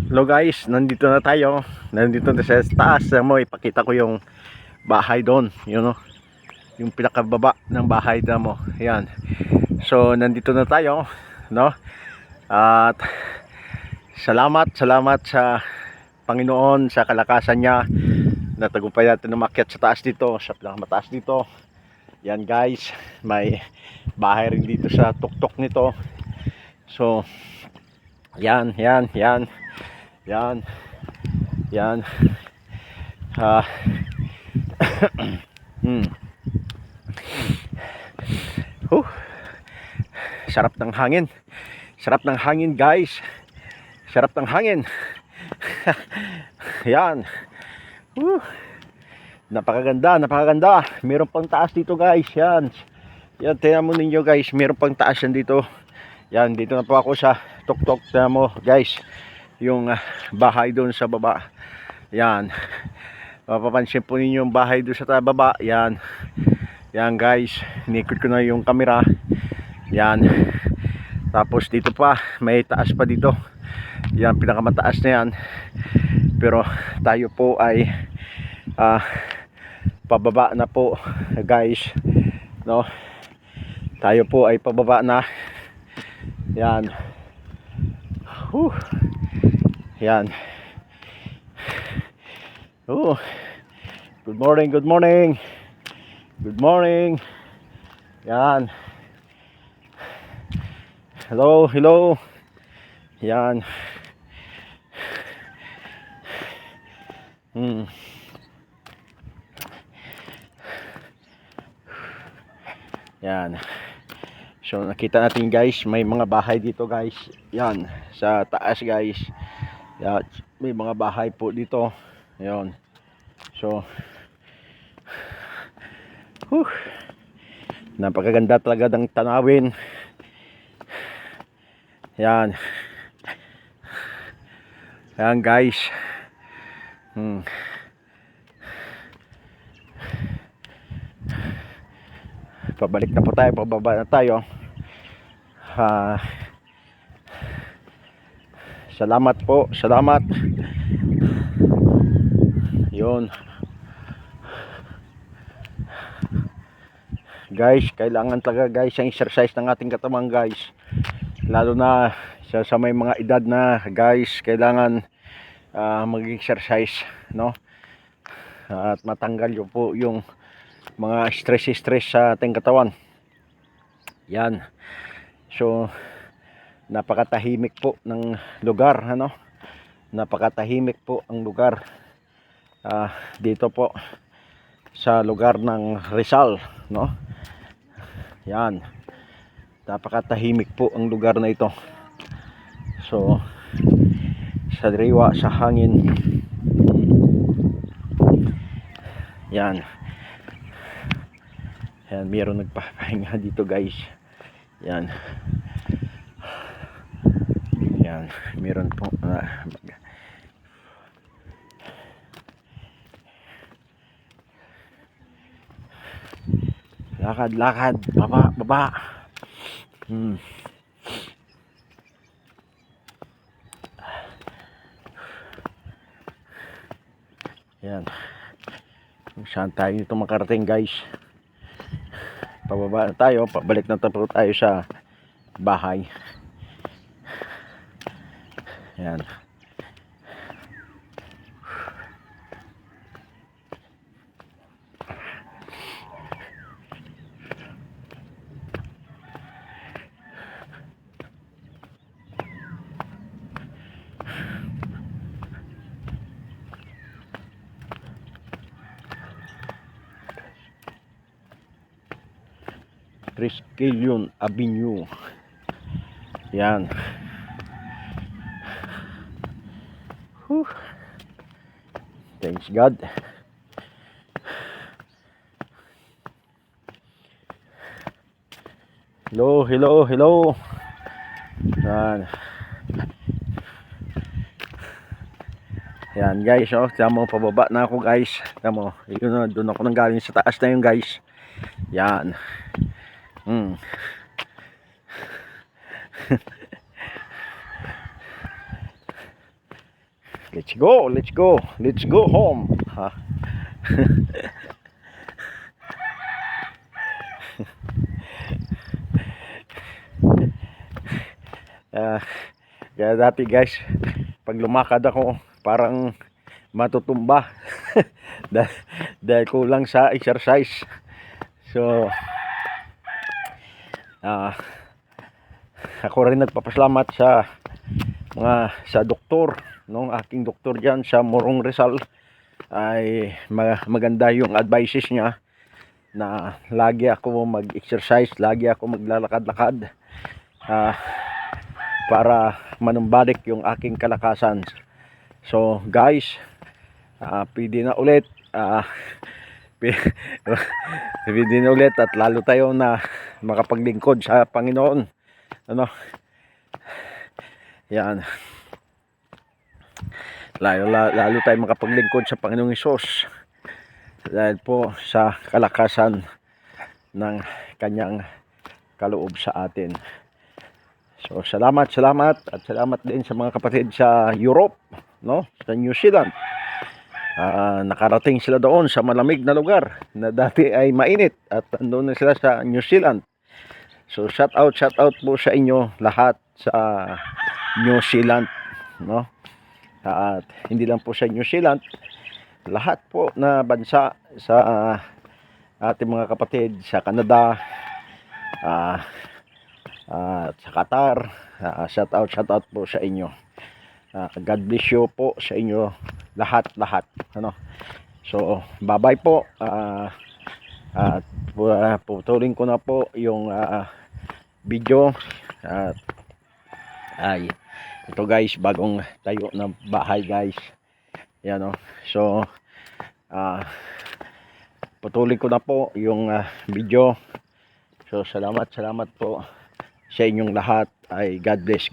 Hello guys, nandito na tayo. Nandito na sa taas. Mo ipakita ko yung bahay doon, yung pinakababa ng bahay mo. Yan. So nandito na tayo, no? At salamat sa Panginoon sa kalakasan niya. Natagumpay natin umakyat sa taas dito, sa pinakamataas dito. Yan guys, may bahay rin dito sa tuktok nito. So yan. Yan. Ah, Sarap ng hangin. Sarap ng hangin, guys. Sarap ng hangin. Yan. Napakaganda. Meron pang taas dito, guys. Yan. Tingnan mo ninyo, guys. Meron pang taas yan dito. Yan, dito na po ako sa tuktok. Tingnan mo, guys. Yung bahay doon sa baba. Yan. Mapapansin po ninyo yung bahay doon sa baba. Yan. Yan guys. Inikot ko na yung camera. Yan. Tapos dito pa. May taas pa dito. Yan. Pinakamataas na yan. Pero tayo po ay pababa na po guys. No? Tayo po ay pababa na. Yan. Yan. Good morning. Yan. Hello. Yan. Yan. So nakita natin guys, may mga bahay dito guys. Yan, sa taas guys. Yan, may mga bahay po dito. Yan. So napakaganda talaga ng tanawin. Yan. Yan guys. Pabalik na po tayo, pababa na tayo. Salamat po, salamat. Yun. Guys, kailangan talaga guys ang exercise ng ating katawan guys. Lalo na sa may mga edad na guys, kailangan mag-exercise, no? At matanggal yun po yung mga stress sa ating katawan. Yan. So napakatahimik po ng lugar, ano? Napakatahimik po ang lugar dito po sa lugar ng Rizal, no? Yan. Napakatahimik po ang lugar na ito. So sa diriwa, sa hangin. Yan. Yan, mayroon nagpapahinga dito guys. Yan. Yan, mayroon po lakad, baba. Yan. Saan tayo dito makarating guys? Pababa na tayo, pabalik na tayo sa bahay. Yan. Triskelion Avenue. Yan. Thanks God. Hello. Yan. Yan guys, tama mo, pababa na ako guys. Tama mo, yun, doon ako nang galing sa taas na yun guys. Yan. Let's go, let's go, let's go home. Ha? Ah, kaya dati guys, pag lumakad ako, parang matutumba. Dahil kulang sa exercise. So, ako rin nagpapasalamat sa sa doktor, nung aking doktor diyan sa Morong Rizal. Ay maganda yung advices niya na lagi ako mag-exercise, lagi ako maglalakad-lakad para manumbalik yung aking kalakasan. So guys, pwede na ulit, pwede na ulit at lalo tayo na makapaglingkod sa Panginoon. Ano? Yan. Lalo tayo makapaglingkod sa Panginoong Hesus dahil po sa kalakasan ng kanyang kaloob sa atin. So salamat at salamat din sa mga kapatid sa Europe, no? Sa New Zealand. Nakarating sila doon sa malamig na lugar na dati ay mainit at nandoon na sila sa New Zealand. So shout out po sa inyo lahat sa New Zealand, no? At hindi lang po sa New Zealand, lahat po na bansa sa ating mga kapatid sa Canada, sa Qatar. Shout out po sa inyo. God bless you po sa inyo lahat, ano. So bye bye po. At putulin ko na po yung video. At ito guys, bagong tayo na bahay guys. Yan, no? So putulin ko na po yung video. So salamat po sa inyong lahat. Ay God bless.